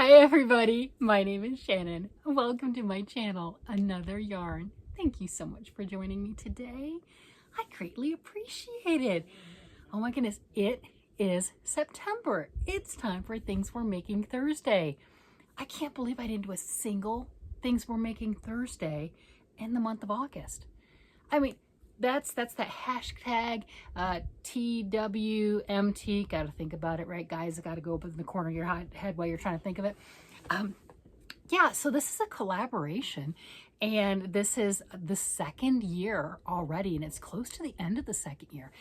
Hi everybody, my name is Shannon. Welcome to my channel, Another Yarn. Thank you so much for joining me today. I greatly appreciate it. Oh my goodness, it is September. It's time for Things We're Making Thursday. I can't believe I didn't do a single Things We're Making Thursday in the month of August. I mean, that's that hashtag TWMT. Got to think about it, right, guys? Got to go up in the corner of your head while you're trying to think of it. Yeah, so this is a collaboration, and this is the second year already, and it's close to the end of the second year.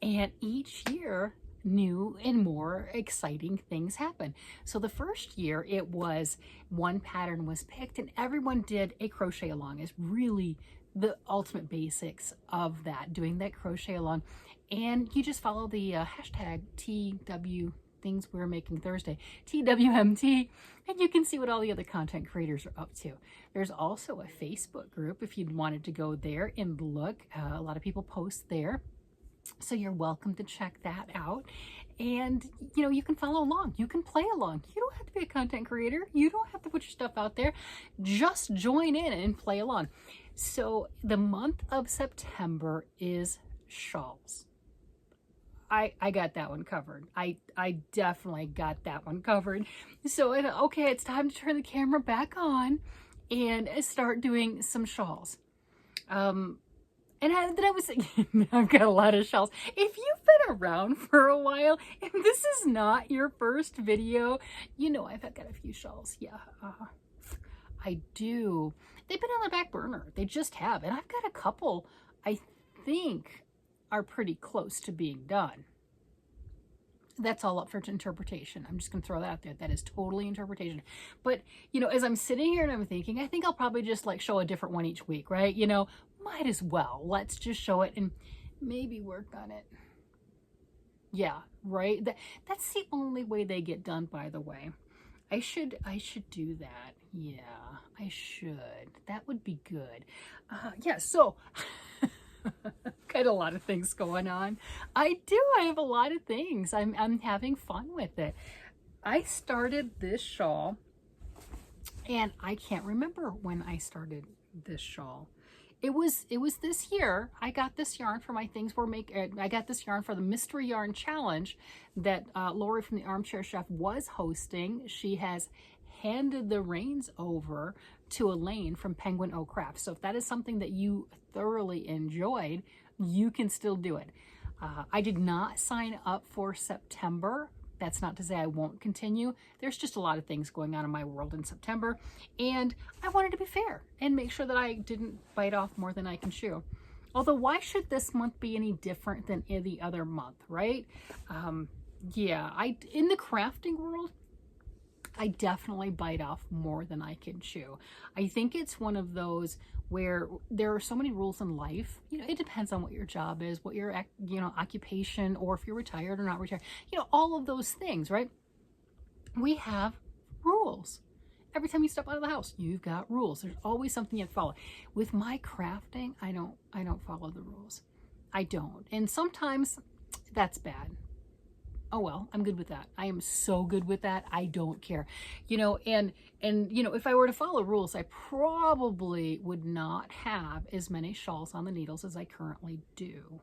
And each year, new and more exciting things happen. So the first year, it was one pattern was picked, and everyone did a crochet along. Is really the ultimate basics of that, doing that crochet along. And you just follow the hashtag TW Things We're Making Thursday, TWMT, and you can see what all the other content creators are up to. There's also a Facebook group if you wanted to go there and look. A lot of people post there, so you're welcome to check that out. And you know, you can follow along, you can play along. You don't have to be a content creator, you don't have to put your stuff out there, just join in and play along. So the month of September is shawls. I got that one covered. I definitely got that one covered. So, okay, it's time to turn the camera back on and start doing some shawls. And I've got a lot of shawls. If you've been around for a while, and this is not your first video, you know I've got a few shawls. Yeah, I do. They've been on the back burner. They just have. And I've got a couple I think are pretty close to being done. That's all up for interpretation. I'm just going to throw that out there. That is totally interpretation. But, you know, as I'm sitting here and I'm thinking, I think I'll probably just like show a different one each week, right? You know, might as well. Let's just show it and maybe work on it. Yeah, right? That's the only way they get done, by the way. I should do that. Yeah, I should. That would be good. Yeah, so got a lot of things going on. I have a lot of things. I'm having fun with it. I started this shawl, and I can't remember when I started this shawl. It was this year. I got this yarn for my Things We're Making. I got this yarn for the Mystery Yarn Challenge that Lori from the Armchair Chef was hosting. She has handed the reins over to Elaine from Penguin O Crafts. So if that is something that you thoroughly enjoyed, you can still do it. I did not sign up for September. That's not to say I won't continue. There's just a lot of things going on in my world in September, and I wanted to be fair and make sure that I didn't bite off more than I can chew. Although, why should this month be any different than any other month, right? Yeah, in the crafting world, I definitely bite off more than I can chew. I think it's one of those where there are so many rules in life. You know, it depends on what your job is, what your, you know, occupation, or if you're retired or not retired. You know, all of those things, right? We have rules. Every time you step out of the house, you've got rules. There's always something you have to follow. With my crafting, I don't follow the rules. I don't. And sometimes that's bad. Oh well, I'm good with that. I am so good with that. I don't care. You know, and you know, if I were to follow rules, I probably would not have as many shawls on the needles as I currently do.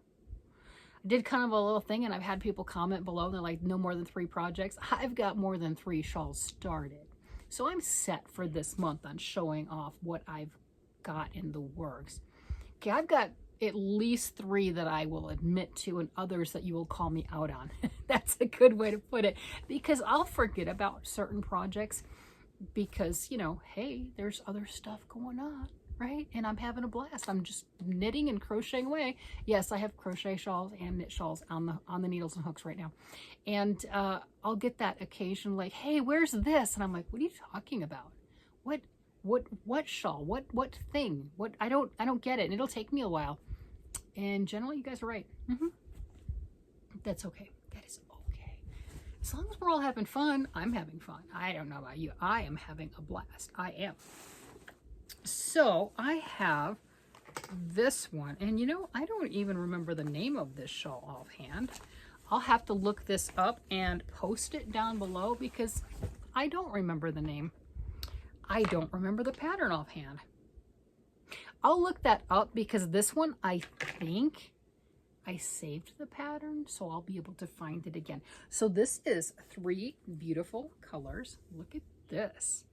I did kind of a little thing, and I've had people comment below, and they're like, no more than 3 projects. I've got more than 3 shawls started. So I'm set for this month on showing off what I've got in the works. Okay, I've got at least 3 that I will admit to, and others that you will call me out on. That's a good way to put it, because I'll forget about certain projects because, you know, hey, there's other stuff going on, right? And I'm having a blast. I'm just knitting and crocheting away. Yes, I have crochet shawls and knit shawls on the needles and hooks right now. And I'll get that occasion like, hey, where's this? And I'm like, what are you talking about? What shawl? What thing? What? I don't get it. And it'll take me a while. And generally, you guys are right. That's okay. That is okay. As long as we're all having fun, I'm having fun. I don't know about you. I am having a blast. I am. So I have this one. And you know, I don't even remember the name of this shawl offhand. I'll have to look this up and post it down below because I don't remember the name. I don't remember the pattern offhand. I'll look that up because this one, I think I saved the pattern, so I'll be able to find it again. So this is 3 beautiful colors. Look at this.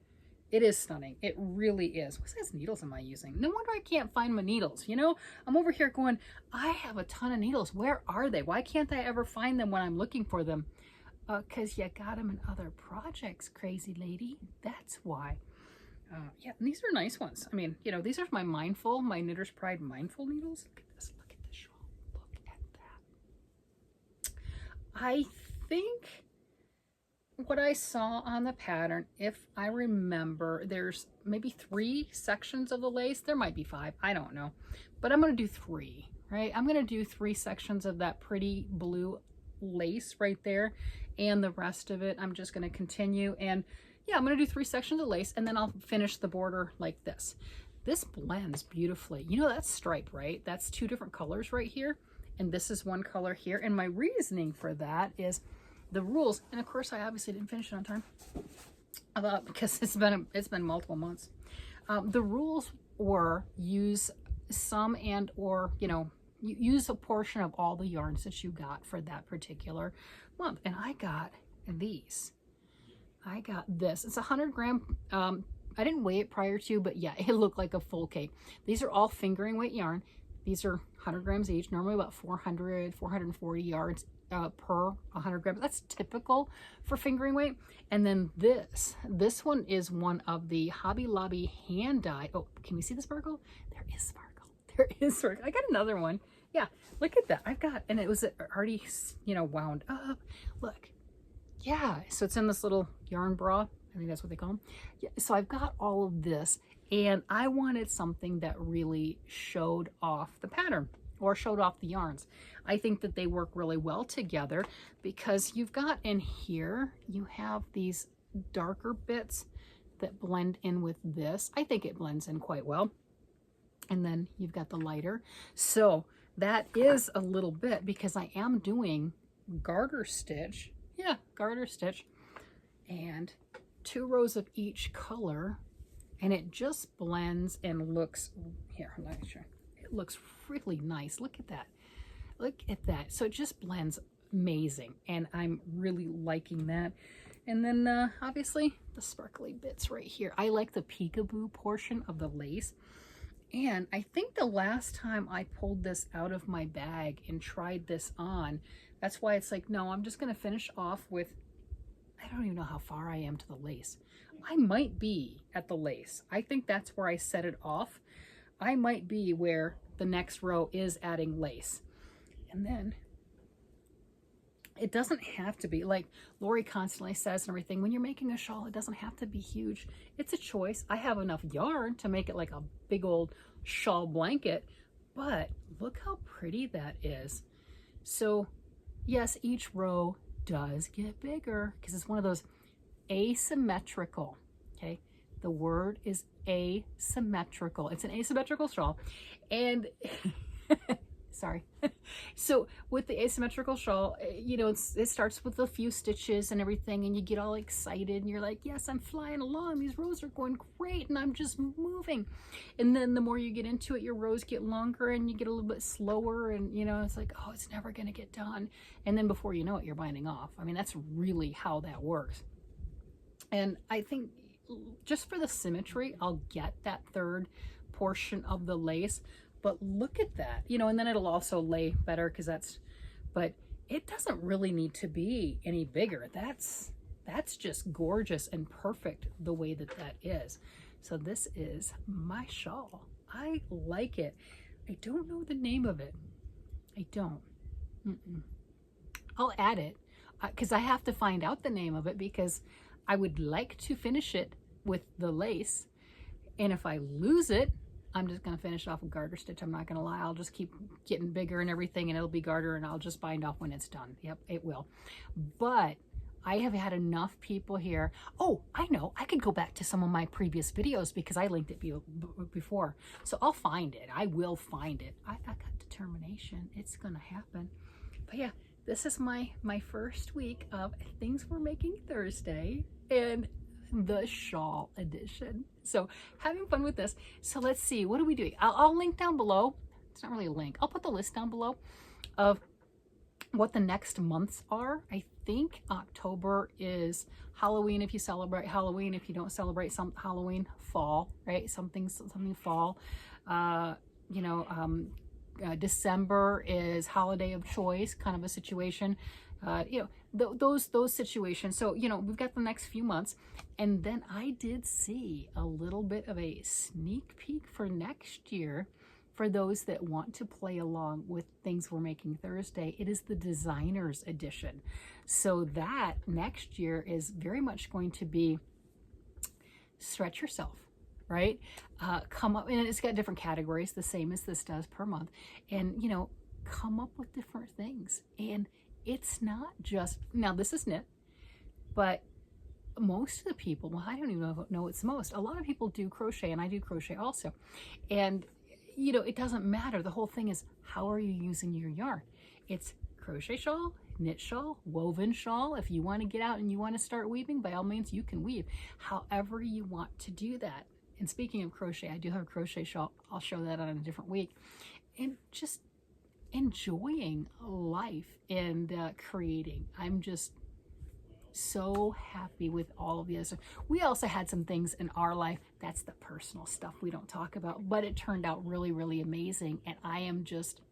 It is stunning. It really is. What size needles am I using? No wonder I can't find my needles. You know, I'm over here going, I have a ton of needles. Where are they? Why can't I ever find them when I'm looking for them? Because you got them in other projects, crazy lady. That's why. Yeah, and these are nice ones. I mean, you know, these are my Knitter's Pride Mindful needles. Look at this. Look at this shawl. Look at that. I think what I saw on the pattern, if I remember, there's maybe 3 sections of the lace. There might be 5. I don't know. But I'm going to do 3, right? I'm going to do 3 sections of that pretty blue lace right there. And the rest of it, I'm just going to continue. And yeah, I'm going to do 3 sections of lace, and then I'll finish the border like this. This blends beautifully. You know, that's stripe, right? That's 2 different colors right here. And this is 1 color here. And my reasoning for that is the rules, and of course I obviously didn't finish it on time because it's been multiple months. The rules were use some and or, you know, use a portion of all the yarns that you got for that particular month. And I got these. I got this. It's 100 gram. I didn't weigh it prior to, but yeah, it looked like a full cake. These are all fingering weight yarn. These are 100 grams each, normally about 400, 440 yards per 100 grams. That's typical for fingering weight. And then this one is one of the Hobby Lobby hand dye. Oh, can we see the sparkle? There is sparkle. There is sparkle. I got another one. Yeah, look at that. I've got, and it was already, you know, wound up. Look. Yeah, so it's in this little yarn bra. I think that's what they call them. Yeah, so I've got all of this, and I wanted something that really showed off the pattern or showed off the yarns. I think that they work really well together because you've got in here, you have these darker bits that blend in with this. I think it blends in quite well. And then you've got the lighter. So that is a little bit because I am doing garter stitch. Yeah, garter stitch. And 2 rows of each color, and it just blends and looks, here, I'm not sure. It looks really nice. Look at that. Look at that. So it just blends amazing, and I'm really liking that. And then obviously the sparkly bits right here. I like the peekaboo portion of the lace. And I think the last time I pulled this out of my bag and tried this on, that's why it's like, no, I'm just going to finish off with, I don't even know how far I am to the lace. I might be at the lace. I think that's where I set it off. I might be where the next row is adding lace. And then it doesn't have to be, like Lori constantly says and everything, when you're making a shawl, it doesn't have to be huge. It's a choice. I have enough yarn to make it like a big old shawl blanket, but look how pretty that is. So yes, each row does get bigger because it's one of those asymmetrical, okay? The word is asymmetrical. It's an asymmetrical shawl. And sorry. So with the asymmetrical shawl, you know, it starts with a few stitches and everything, and you get all excited and you're like, yes, I'm flying along. These rows are going great and I'm just moving. And then the more you get into it, your rows get longer and you get a little bit slower, and you know, it's like, oh, it's never going to get done. And then before you know it, you're binding off. I mean, that's really how that works. And I think just for the symmetry, I'll get that third portion of the lace. But look at that, you know, and then it'll also lay better because that's, but it doesn't really need to be any bigger. That's just gorgeous and perfect the way that that is. So this is my shawl. I like it. I don't know the name of it. I don't. I'll add it because I have to find out the name of it because I would like to finish it with the lace. And if I lose it, I'm just going to finish off with garter stitch. I'm not going to lie. I'll just keep getting bigger and everything, and it'll be garter, and I'll just bind off when it's done. Yep, it will. But I have had enough people here. Oh, I know. I could go back to some of my previous videos because I linked it before. So I'll find it. I will find it. I got determination. It's going to happen. But yeah, this is my first week of Things We're Making Thursday and the shawl edition. So having fun with this. So let's see, what are we doing? I'll link down below. It's not really a link. I'll put the list down below of what the next months are. I think October is Halloween if you celebrate Halloween. If you don't celebrate some Halloween, fall, right? Something fall. You know, December is holiday of choice, kind of a situation. You know, those situations. So, you know, we've got the next few months. And then I did see a little bit of a sneak peek for next year. For those that want to play along with Things We're Making Thursday, it is the Designers Edition. So that next year is very much going to be stretch yourself, right? Come up, and it's got different categories, the same as this does per month. And, you know, come up with different things. And it's not just, now this is knit, but most of the people, well, I don't even know it's most, a lot of people do crochet, and I do crochet also. And you know, it doesn't matter. The whole thing is, how are you using your yarn? It's crochet shawl, knit shawl, woven shawl. If you want to get out and you want to start weaving, by all means, you can weave. However you want to do that. And speaking of crochet, I do have a crochet shawl. I'll show that on a different week. And just enjoying life and creating. I'm just so happy with all of this. We also had some things in our life, that's the personal stuff we don't talk about, but it turned out really, really amazing, and I am just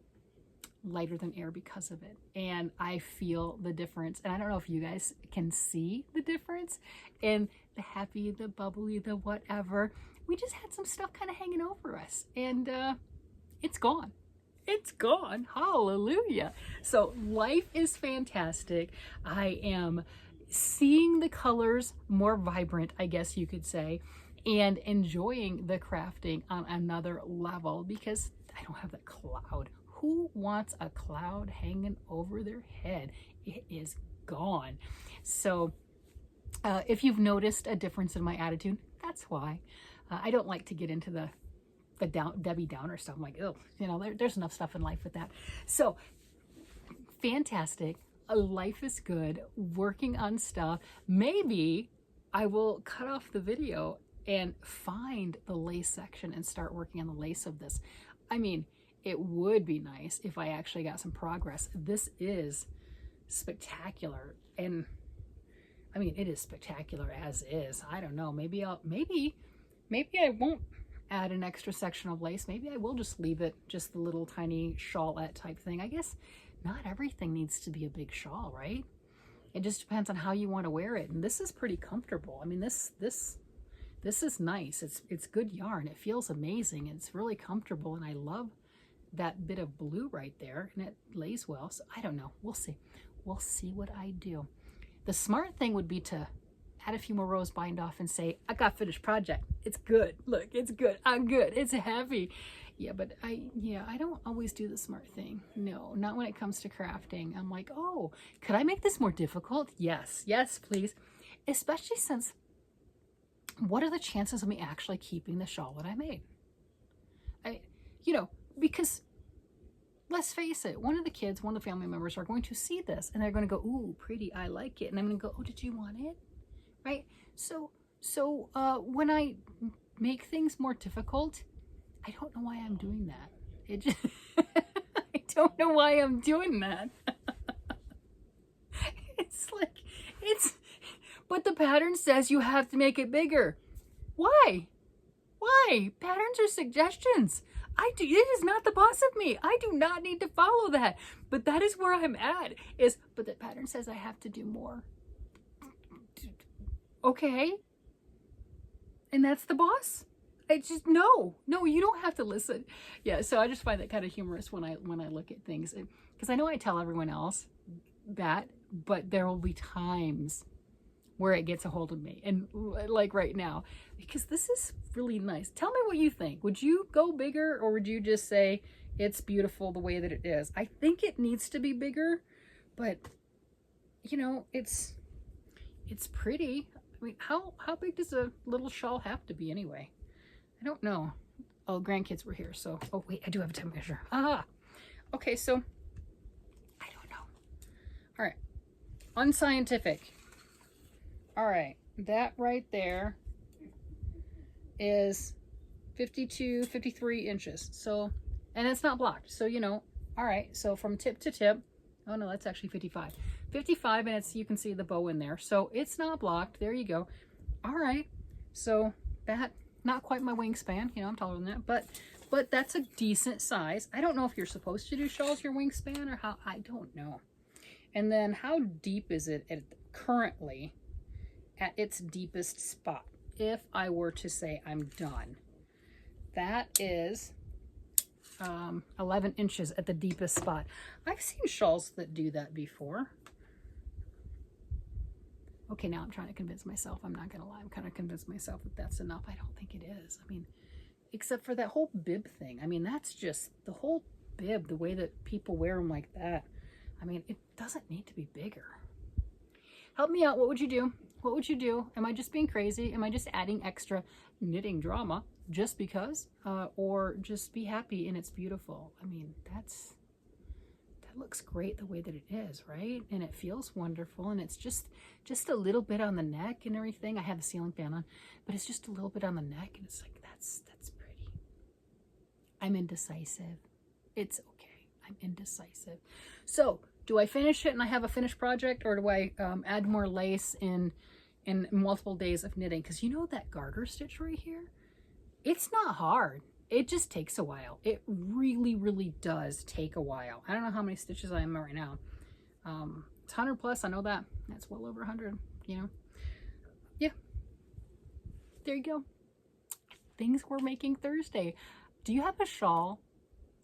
lighter than air because of it. And I feel the difference, and I don't know if you guys can see the difference in the happy, the bubbly, the whatever. We just had some stuff kind of hanging over us, and it's gone. It's gone. Hallelujah. So life is fantastic. I am seeing the colors more vibrant, I guess you could say, and enjoying the crafting on another level because I don't have that cloud. Who wants a cloud hanging over their head? It is gone. So if you've noticed a difference in my attitude, that's why. I don't like to get into the Debbie Downer stuff. I'm like, oh, you know, there's enough stuff in life with that. So fantastic. Life is good, working on stuff. Maybe I will cut off the video and find the lace section and start working on the lace of this. I mean, it would be nice if I actually got some progress. This is spectacular. And I mean, it is spectacular as is. I don't know. Maybe I won't add an extra section of lace. Maybe I will just leave it just the little tiny shawlette type thing. I guess not everything needs to be a big shawl, right? It just depends on how you want to wear it. And this is pretty comfortable. I mean, this is nice. It's good yarn. It feels amazing. It's really comfortable, and I love that bit of blue right there, and it lays well. So I don't know. We'll see. We'll see what I do. The smart thing would be to add a few more rows, bind off, and say, I got finished project. It's good. Look, it's good. I'm good. It's heavy. Yeah, but I don't always do the smart thing. No, not when it comes to crafting. I'm like, oh, could I make this more difficult? Yes, yes, please. Especially since, what are the chances of me actually keeping the shawl that I made? You know, because let's face it, one of the family members are going to see this and they're going to go, ooh, pretty, I like it. And I'm going to go, oh, did you want it? Right? So when I make things more difficult, I don't know why I'm doing that. It just, I don't know why I'm doing that. It's like, but the pattern says you have to make it bigger. Why? Why? Patterns are suggestions. It is not the boss of me. I do not need to follow that. But that is where I'm at, but the pattern says I have to do more. Okay. And that's the boss? It's just, no, you don't have to listen. Yeah, so I just find that kind of humorous when I look at things. Because I know I tell everyone else that, but there will be times where it gets a hold of me. And like right now, because this is really nice. Tell me what you think. Would you go bigger, or would you just say it's beautiful the way that it is? I think it needs to be bigger, but you know, it's pretty. I mean, how big does a little shawl have to be anyway? I don't know. Oh, grandkids were here, so, oh wait, I do have a tape measure. Ah, okay, so, I don't know. unscientific. All right, that right there is 52, 53 inches. So, and it's not blocked. So, you know, all right. So from tip to tip, oh no, that's actually 55. 55, and it's, you can see the bow in there. So it's not blocked. There you go. All right. So that, not quite my wingspan, you know, I'm taller than that, but that's a decent size. I don't know if you're supposed to do shawls your wingspan or how, I don't know. And then how deep is it currently at its deepest spot? If I were to say I'm done, that is 11 inches at the deepest spot. I've seen shawls that do that before. Okay, now I'm trying to convince myself. I'm not gonna lie, I'm kind of convinced myself that that's enough. I don't think it is. I mean, except for that whole bib thing. I mean, that's just the whole bib, the way that people wear them like that. I mean, it doesn't need to be bigger. Help me out. What would you do? What would you do? Am I just being crazy? Am I just adding extra knitting drama just because? Or just be happy and it's beautiful? I mean, that looks great the way that it is, right? And it feels wonderful, and it's just a little bit on the neck and everything. I have the ceiling fan on, but it's just a little bit on the neck, and it's like, that's pretty. I'm indecisive. It's okay. I'm indecisive. So do I finish it and I have a finished project, or do I add more lace in multiple days of knitting? Because you know that garter stitch right here, it's not hard. It just takes a while. It really, really does take a while. I don't know how many stitches I am right now. It's 100 plus, I know that. That's well over 100, you know. Yeah. There you go. Things we're making Thursday. Do you have a shawl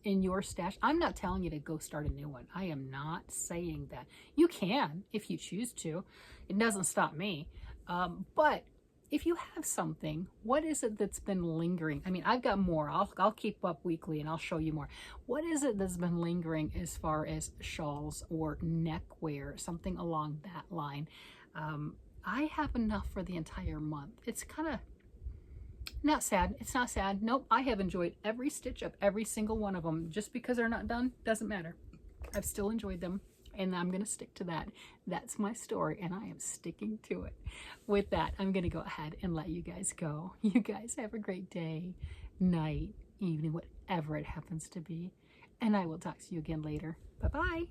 in your stash? I'm not telling you to go start a new one. I am not saying that. You can if you choose to. It doesn't stop me. But if you have something, what is it that's been lingering? I mean, I've got more. I'll keep up weekly and I'll show you more. What is it that's been lingering as far as shawls or neckwear, something along that line? I have enough for the entire month. It's kind of not sad. It's not sad. Nope. I have enjoyed every stitch of every single one of them. Just because they're not done doesn't matter. I've still enjoyed them, and I'm going to stick to that. That's my story, and I am sticking to it. With that, I'm going to go ahead and let you guys go. You guys have a great day, night, evening, whatever it happens to be, and I will talk to you again later. Bye-bye.